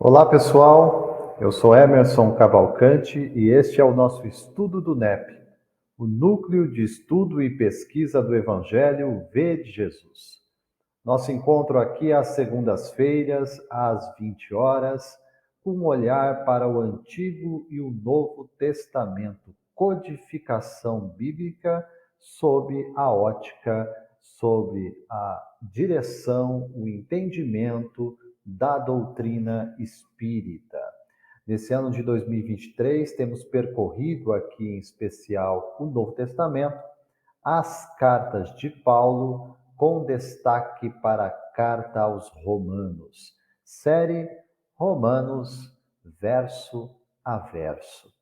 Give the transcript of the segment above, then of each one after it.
Olá pessoal, eu sou Emerson Cavalcante e este é o nosso estudo do NEP, o Núcleo de Estudo e Pesquisa do Evangelho V de Jesus. Nosso encontro aqui às segundas-feiras, às 20 horas, com um olhar para o Antigo e o Novo Testamento, codificação bíblica sob a ótica, sob a direção, o entendimento da doutrina espírita. Nesse ano de 2023, temos percorrido aqui em especial o Novo Testamento, as cartas de Paulo, com destaque para a carta aos Romanos. Série Romanos, verso a verso.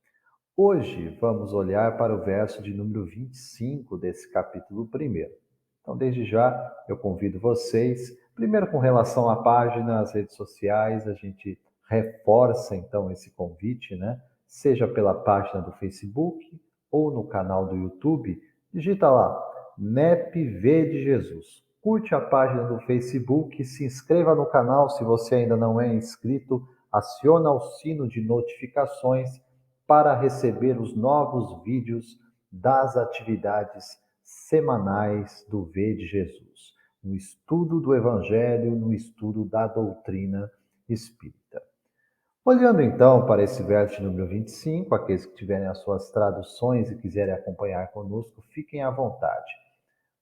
Hoje vamos olhar para o verso de número 25 desse capítulo 1. Então, desde já, eu convido vocês, primeiro com relação à página, às redes sociais, a gente reforça então esse convite, né? Seja pela página do Facebook ou no canal do YouTube, digita lá, NEPV de Jesus. Curte a página do Facebook, se inscreva no canal se você ainda não é inscrito, aciona o sino de notificações para receber os novos vídeos das atividades semanais do V de Jesus, no estudo do Evangelho, no estudo da doutrina espírita. Olhando então para esse verso número 25, aqueles que tiverem as suas traduções e quiserem acompanhar conosco, fiquem à vontade.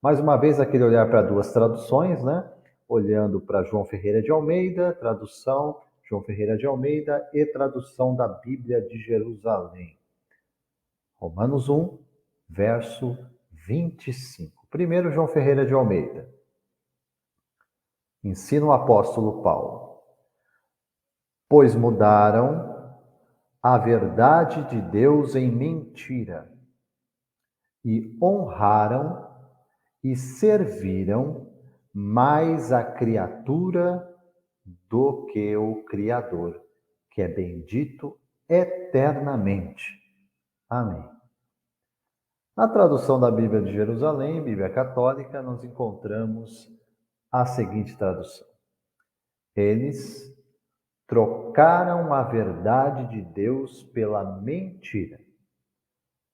Mais uma vez, aquele olhar para duas traduções, né? Olhando para João Ferreira de Almeida, tradução João Ferreira de Almeida e tradução da Bíblia de Jerusalém. Romanos 1, verso 25. Primeiro, João Ferreira de Almeida. Ensina o apóstolo Paulo. Pois mudaram a verdade de Deus em mentira e honraram e serviram mais a criatura do que o Criador, que é bendito eternamente. Amém. Na tradução da Bíblia de Jerusalém, Bíblia Católica, nós encontramos a seguinte tradução. Eles trocaram a verdade de Deus pela mentira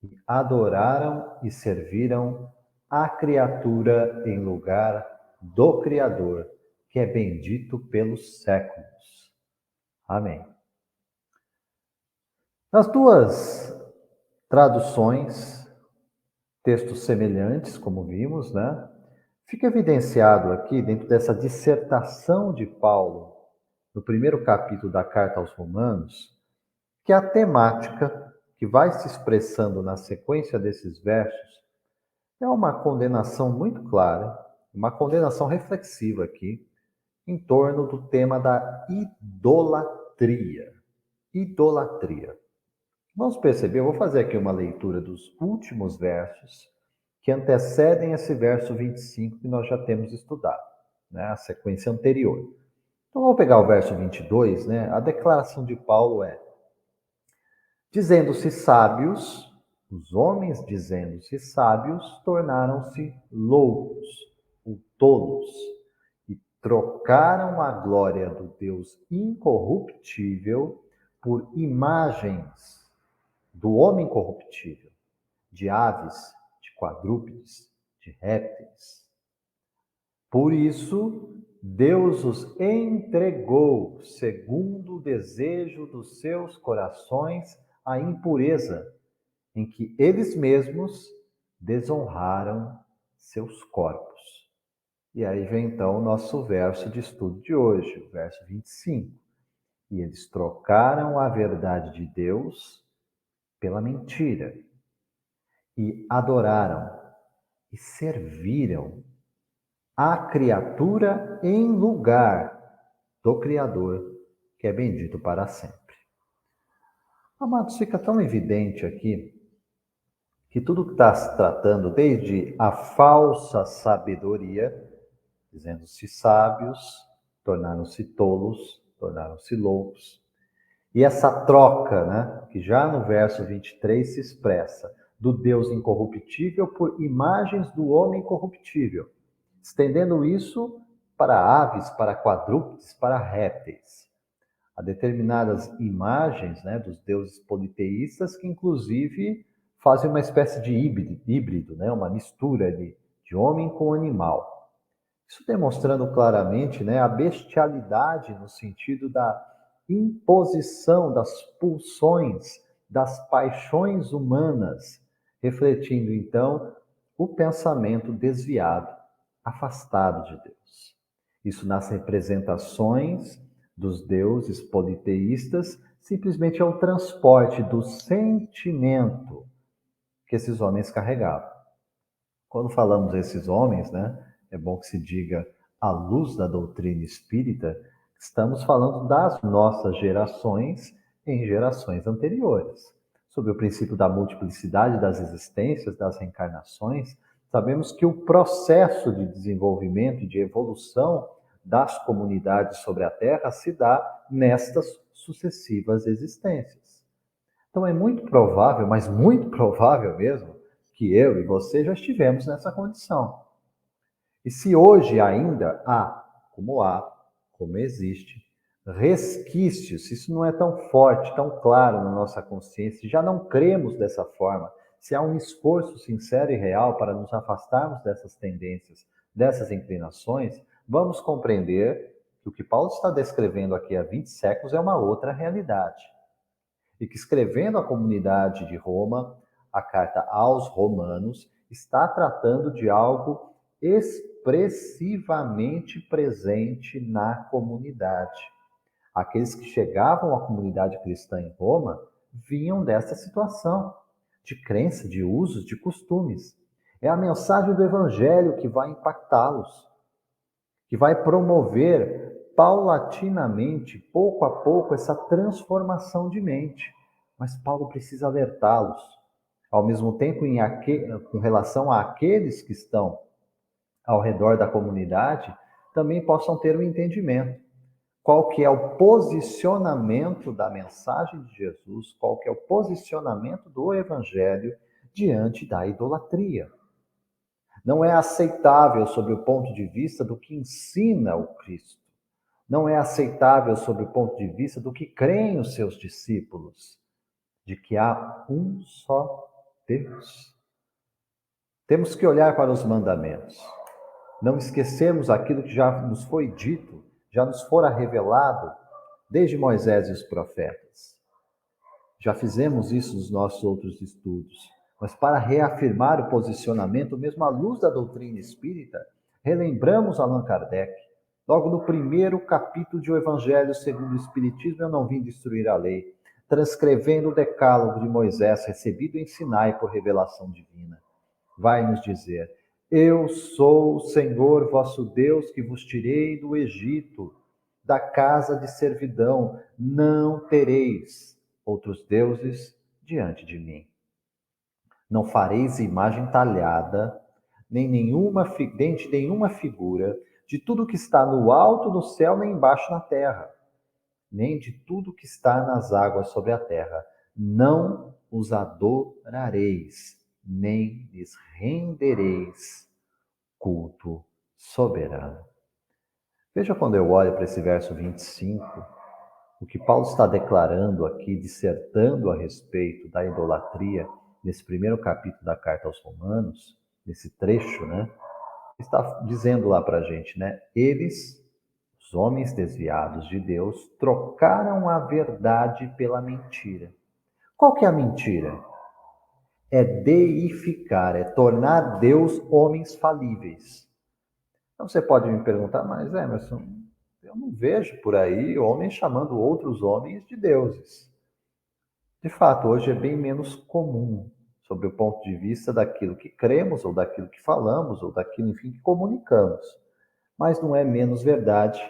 e adoraram e serviram a criatura em lugar do Criador, que é bendito pelos séculos. Amém. Nas duas traduções, textos semelhantes, como vimos, né? Fica evidenciado aqui, dentro dessa dissertação de Paulo, no primeiro capítulo da Carta aos Romanos, que a temática que vai se expressando na sequência desses versos é uma condenação muito clara, uma condenação reflexiva aqui, em torno do tema da idolatria. Idolatria. Vamos perceber, eu vou fazer aqui uma leitura dos últimos versos que antecedem esse verso 25 que nós já temos estudado, né? A sequência anterior. Então vamos pegar o verso 22, né? A declaração de Paulo é: dizendo-se sábios, os homens dizendo-se sábios, tornaram-se loucos, ou tolos, e trocaram a glória do Deus incorruptível por imagens do homem corruptível, de aves, de quadrúpedes, de répteis. Por isso, Deus os entregou, segundo o desejo dos seus corações, à impureza, em que eles mesmos desonraram seus corpos. E aí vem então o nosso verso de estudo de hoje, o verso 25. E eles trocaram a verdade de Deus pela mentira, e adoraram e serviram a criatura em lugar do Criador, que é bendito para sempre. Amados, fica tão evidente aqui que tudo que está se tratando, desde a falsa sabedoria, dizendo-se sábios, tornaram-se tolos, tornaram-se loucos, e essa troca, né, que já no verso 23 se expressa, do Deus incorruptível por imagens do homem corruptível, estendendo isso para aves, para quadrúpedes, para répteis. a determinadas imagens, né, dos deuses politeístas, que inclusive fazem uma espécie de híbrido, né, uma mistura de homem com animal. Isso demonstrando claramente, né, a bestialidade no sentido da imposição das pulsões, das paixões humanas, refletindo então o pensamento desviado, afastado de Deus. Isso nas representações dos deuses politeístas simplesmente é o transporte do sentimento que esses homens carregavam. Quando falamos desses homens, né, é bom que se diga à luz da doutrina espírita, estamos falando das nossas gerações em gerações anteriores. Sobre o princípio da multiplicidade das existências, das reencarnações, sabemos que o processo de desenvolvimento e de evolução das comunidades sobre a Terra se dá nestas sucessivas existências. Então é muito provável, mas muito provável mesmo, que eu e você já estivemos nessa condição. E se hoje ainda há, como existe, resquícios, se isso não é tão forte, tão claro na nossa consciência, já não cremos dessa forma, se há um esforço sincero e real para nos afastarmos dessas tendências, dessas inclinações, vamos compreender que o que Paulo está descrevendo aqui há 20 séculos é uma outra realidade. E que escrevendo a comunidade de Roma, a carta aos Romanos, está tratando de algo expressivamente presente na comunidade. Aqueles que chegavam à comunidade cristã em Roma vinham dessa situação de crença, de usos, de costumes. É a mensagem do Evangelho que vai impactá-los, que vai promover paulatinamente, pouco a pouco, essa transformação de mente. Mas Paulo precisa alertá-los. Ao mesmo tempo, com relação àqueles que estão ao redor da comunidade, também possam ter um entendimento. Qual que é o posicionamento da mensagem de Jesus, qual que é o posicionamento do Evangelho diante da idolatria. Não é aceitável sob o ponto de vista do que ensina o Cristo. Não é aceitável sob o ponto de vista do que creem os seus discípulos, de que há um só Deus. Temos que olhar para os mandamentos. Não esquecemos aquilo que já nos foi dito, já nos fora revelado desde Moisés e os profetas. Já fizemos isso nos nossos outros estudos. Mas para reafirmar o posicionamento, mesmo à luz da doutrina espírita, relembramos Allan Kardec. Logo no primeiro capítulo de O Evangelho segundo o Espiritismo, eu não vim destruir a lei, transcrevendo o decálogo de Moisés recebido em Sinai por revelação divina. Vai nos dizer: eu sou o Senhor vosso Deus que vos tirei do Egito, da casa de servidão. Não tereis outros deuses diante de mim. Não fareis imagem talhada, nem nenhuma figura de tudo que está no alto do céu, nem embaixo na terra, nem de tudo que está nas águas sobre a terra. Não os adorareis, nem lhes rendereis culto soberano. Veja, quando eu olho para esse verso 25, o que Paulo está declarando aqui, dissertando a respeito da idolatria, nesse primeiro capítulo da carta aos Romanos, nesse trecho, né? Está dizendo lá para a gente, né? Eles, os homens desviados de Deus, trocaram a verdade pela mentira. Qual que é a mentira? É deificar, é tornar Deus homens falíveis. Então você pode me perguntar, mas Emerson, eu não vejo por aí homens chamando outros homens de deuses. De fato, hoje é bem menos comum, sob o ponto de vista daquilo que cremos, ou daquilo que falamos, ou daquilo, enfim, que comunicamos. Mas não é menos verdade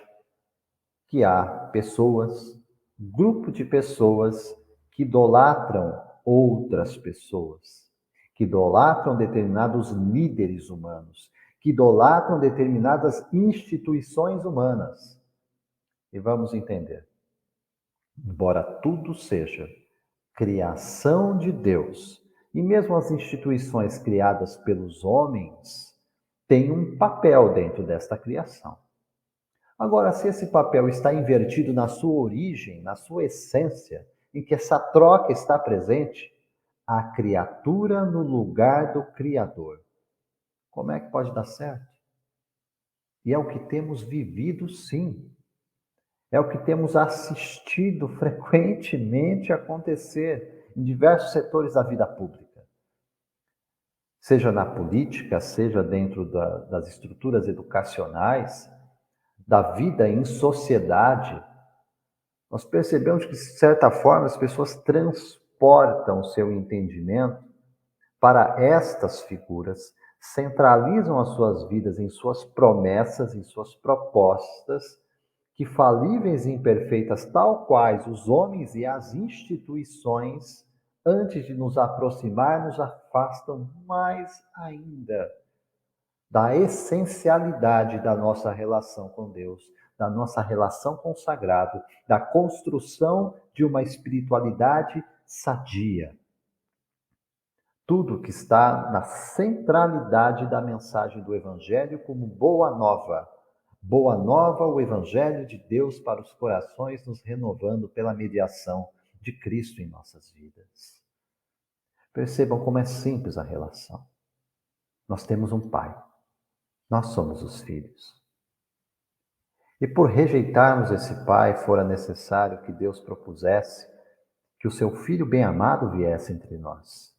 que há pessoas, grupo de pessoas que idolatram outras pessoas, que idolatram determinados líderes humanos, que idolatram determinadas instituições humanas. E vamos entender, embora tudo seja criação de Deus, e mesmo as instituições criadas pelos homens têm um papel dentro desta criação. Agora, se esse papel está invertido na sua origem, na sua essência, em que essa troca está presente, a criatura no lugar do Criador, como é que pode dar certo? E é o que temos vivido, sim. É o que temos assistido frequentemente acontecer em diversos setores da vida pública. Seja na política, seja dentro das estruturas educacionais, da vida em sociedade, nós percebemos que, de certa forma, as pessoas transportam o seu entendimento para estas figuras, centralizam as suas vidas em suas promessas, em suas propostas, que falíveis e imperfeitas, tal quais os homens e as instituições, antes de nos aproximar, nos afastam mais ainda da essencialidade da nossa relação com Deus, da nossa relação com o sagrado, da construção de uma espiritualidade sadia. Tudo que está na centralidade da mensagem do Evangelho como boa nova. Boa nova, o Evangelho de Deus para os corações, nos renovando pela mediação de Cristo em nossas vidas. Percebam como é simples a relação. Nós temos um Pai. Nós somos os filhos. E por rejeitarmos esse Pai, fora necessário que Deus propusesse que o seu Filho bem-amado viesse entre nós,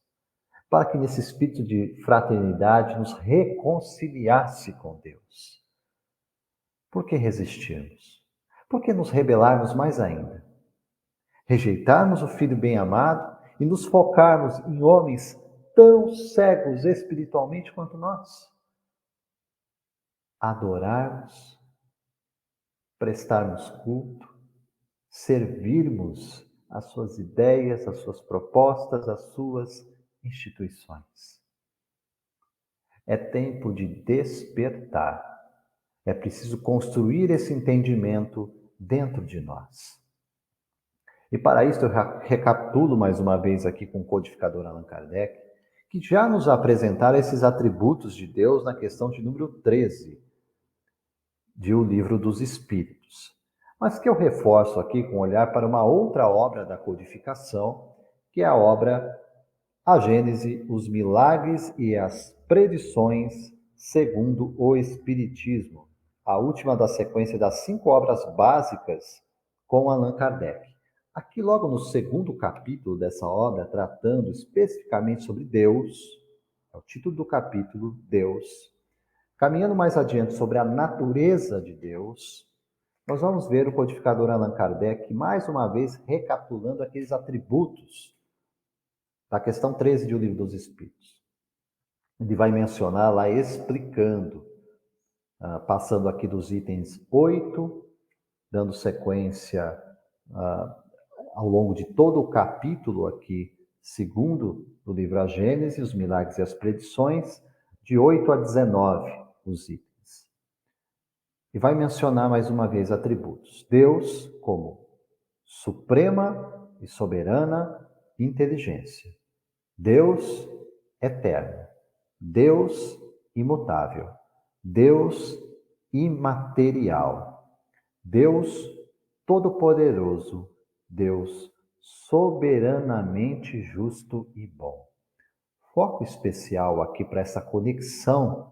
para que nesse espírito de fraternidade nos reconciliasse com Deus. Por que resistirmos? Por que nos rebelarmos mais ainda? Rejeitarmos o Filho bem-amado e nos focarmos em homens tão cegos espiritualmente quanto nós? Adorarmos, prestarmos culto, servirmos as suas ideias, as suas propostas, as suas instituições. É tempo de despertar. É preciso construir esse entendimento dentro de nós. E para isso eu recapitulo mais uma vez aqui com o codificador Allan Kardec, que já nos apresentaram esses atributos de Deus na questão de número 13 de O Livro dos Espíritos. Mas que eu reforço aqui com olhar para uma outra obra da codificação, que é a obra A Gênese, os Milagres e as Predições segundo o Espiritismo, a última da sequência das 5 obras básicas com Allan Kardec. Aqui, logo no segundo capítulo dessa obra, tratando especificamente sobre Deus, é o título do capítulo, Deus. Caminhando mais adiante sobre a natureza de Deus, nós vamos ver o codificador Allan Kardec, mais uma vez, recapitulando aqueles atributos da questão 13 de O Livro dos Espíritos. Ele vai mencionar lá, explicando, passando aqui dos itens 8, dando sequência ao longo de todo o capítulo aqui, segundo do livro A Gênese, os Milagres e as Predições, de 8 a 19, os itens. E vai mencionar mais uma vez atributos. Deus como suprema e soberana inteligência. Deus eterno. Deus imutável. Deus imaterial. Deus todo-poderoso. Deus soberanamente justo e bom. Foco especial aqui para essa conexão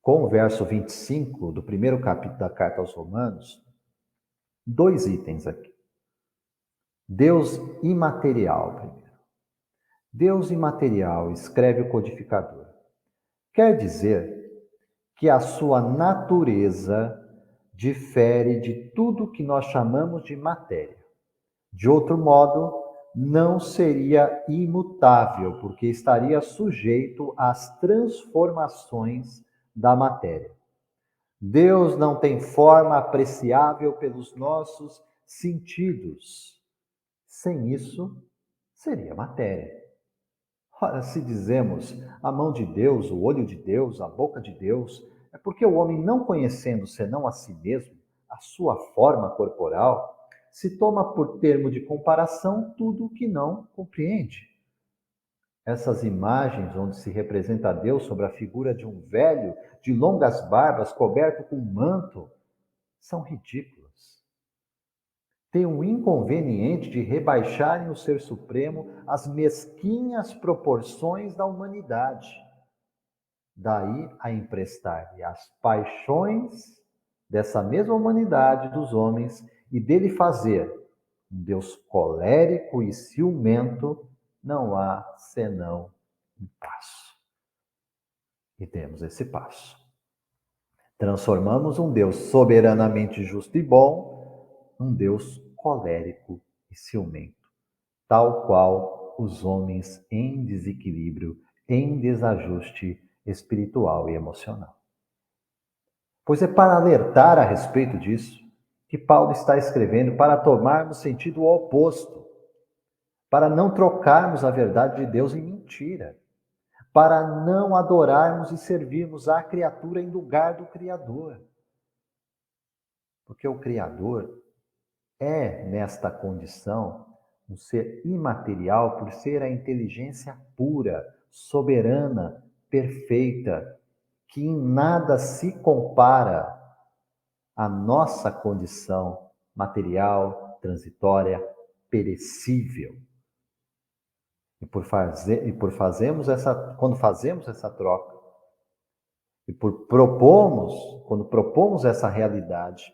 com o verso 25 do primeiro capítulo da Carta aos Romanos, 2 itens aqui. Deus imaterial, primeiro. Deus imaterial, escreve o codificador. Quer dizer que a sua natureza difere de tudo que nós chamamos de matéria. De outro modo, não seria imutável, porque estaria sujeito às transformações da matéria. Deus não tem forma apreciável pelos nossos sentidos. Sem isso, seria matéria. Ora, se dizemos a mão de Deus, o olho de Deus, a boca de Deus, é porque o homem, não conhecendo senão a si mesmo, a sua forma corporal, se toma por termo de comparação tudo o que não compreende. Essas imagens onde se representa Deus sobre a figura de um velho de longas barbas coberto com um manto, são ridículas. Têm o inconveniente de rebaixarem o Ser Supremo às mesquinhas proporções da humanidade. Daí a emprestar-lhe as paixões dessa mesma humanidade dos homens e dele fazer um Deus colérico e ciumento, não há senão um passo. E temos esse passo. Transformamos um Deus soberanamente justo e bom, um Deus colérico e ciumento, tal qual os homens em desequilíbrio, em desajuste espiritual e emocional. Pois é para alertar a respeito disso que Paulo está escrevendo, para tomarmos sentido oposto, para não trocarmos a verdade de Deus em mentira, para não adorarmos e servirmos a criatura em lugar do Criador. Porque o Criador é, nesta condição, um ser imaterial por ser a inteligência pura, soberana, perfeita, que em nada se compara à nossa condição material, transitória, perecível. Quando fazemos essa troca, e quando propomos essa realidade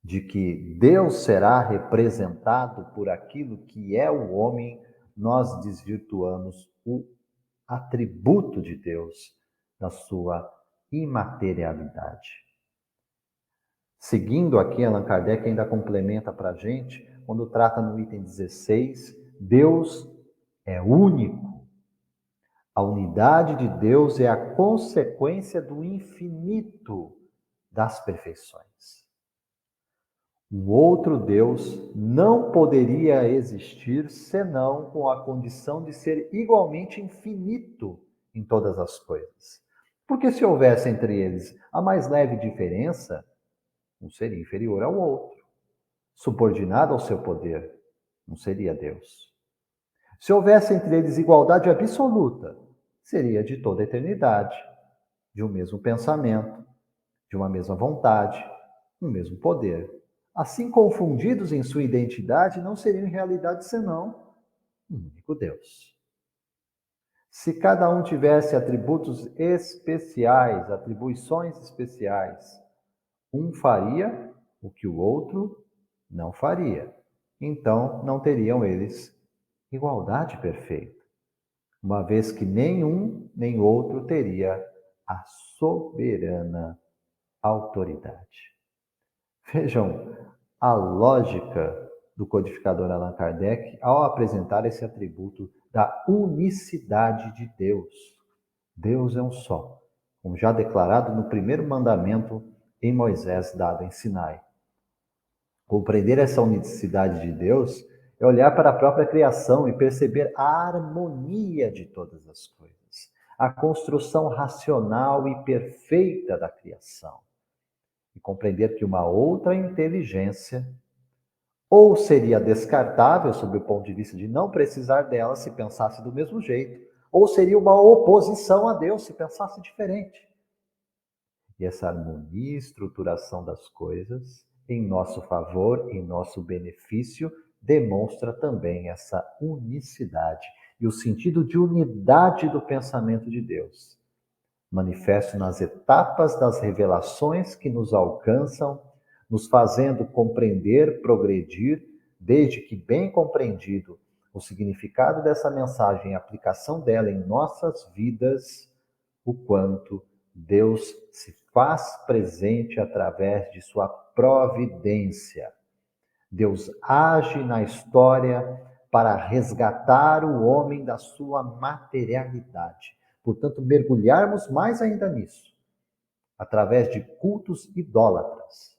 de que Deus será representado por aquilo que é o homem, nós desvirtuamos o atributo de Deus, da sua imaterialidade. Seguindo aqui, Allan Kardec ainda complementa para a gente, quando trata no item 16, Deus é único. A unidade de Deus é a consequência do infinito das perfeições. Um outro Deus não poderia existir senão com a condição de ser igualmente infinito em todas as coisas. Porque se houvesse entre eles a mais leve diferença, um seria inferior ao outro, subordinado ao seu poder, não seria Deus. Se houvesse entre eles igualdade absoluta, seria de toda a eternidade, de um mesmo pensamento, de uma mesma vontade, um mesmo poder. Assim confundidos em sua identidade, não seriam em realidade senão um único Deus. Se cada um tivesse atributos especiais, atribuições especiais, um faria o que o outro não faria. Então, não teriam eles igualdade perfeita, uma vez que nenhum nem outro teria a soberana autoridade. Vejam a lógica do codificador Allan Kardec ao apresentar esse atributo da unicidade de Deus. Deus é um só, como já declarado no primeiro mandamento em Moisés dado em Sinai. Compreender essa unicidade de Deus é olhar para a própria criação e perceber a harmonia de todas as coisas, a construção racional e perfeita da criação. E compreender que uma outra inteligência ou seria descartável sob o ponto de vista de não precisar dela se pensasse do mesmo jeito, ou seria uma oposição a Deus se pensasse diferente. E essa harmonia e estruturação das coisas, em nosso favor, em nosso benefício, demonstra também essa unicidade e o sentido de unidade do pensamento de Deus, manifesto nas etapas das revelações que nos alcançam, nos fazendo compreender, progredir, desde que bem compreendido o significado dessa mensagem e a aplicação dela em nossas vidas, o quanto Deus se faz presente através de sua providência. Deus age na história para resgatar o homem da sua materialidade. Portanto, mergulharmos mais ainda nisso, através de cultos idólatras,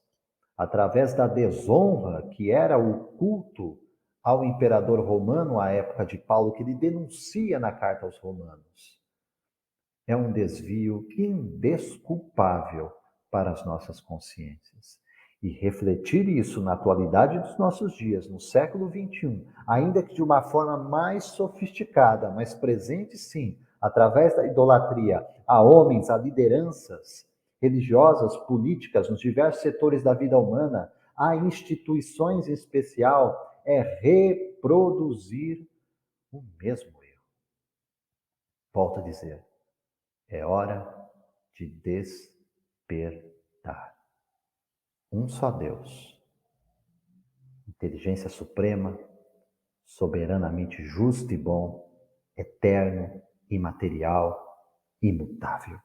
através da desonra que era o culto ao imperador romano à época de Paulo, que ele denuncia na carta aos Romanos. É um desvio indesculpável para as nossas consciências. E refletir isso na atualidade dos nossos dias, no século XXI, ainda que de uma forma mais sofisticada, mas presente sim, através da idolatria a homens, a lideranças, religiosas, políticas, nos diversos setores da vida humana, há instituições em especial, é reproduzir o mesmo erro. Volto a dizer, é hora de despertar. Um só Deus, inteligência suprema, soberanamente justo e bom, eterno, imaterial, imutável.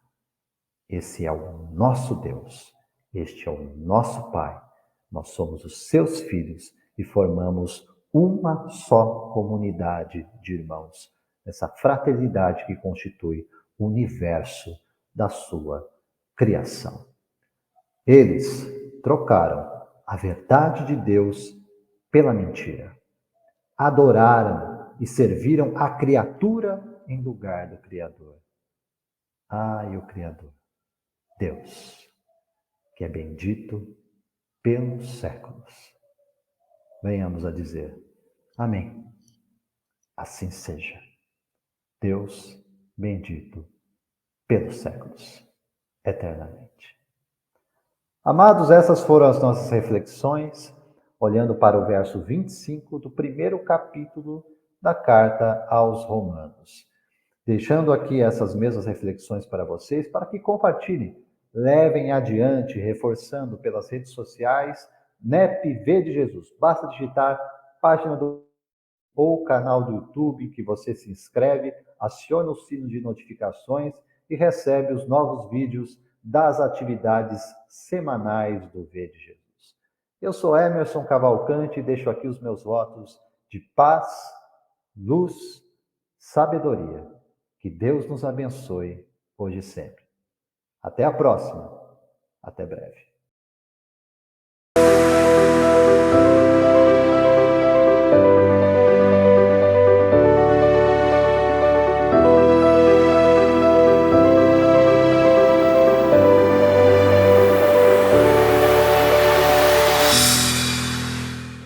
Esse é o nosso Deus, este é o nosso Pai. Nós somos os seus filhos e formamos uma só comunidade de irmãos, essa fraternidade que constitui o universo da sua criação. Eles trocaram a verdade de Deus pela mentira. Adoraram e serviram a criatura em lugar do Criador. E o Criador, Deus, que é bendito pelos séculos. Venhamos a dizer, amém. Assim seja. Deus bendito pelos séculos, eternamente. Amados, essas foram as nossas reflexões, olhando para o verso 25 do primeiro capítulo da carta aos Romanos. Deixando aqui essas mesmas reflexões para vocês, para que compartilhem, levem adiante, reforçando pelas redes sociais, NEP V de Jesus. Basta digitar página ou canal do YouTube que você se inscreve, aciona o sino de notificações e recebe os novos vídeos das atividades semanais do V de Jesus. Eu sou Emerson Cavalcante e deixo aqui os meus votos de paz, luz, sabedoria. Que Deus nos abençoe hoje e sempre. Até a próxima. Até breve.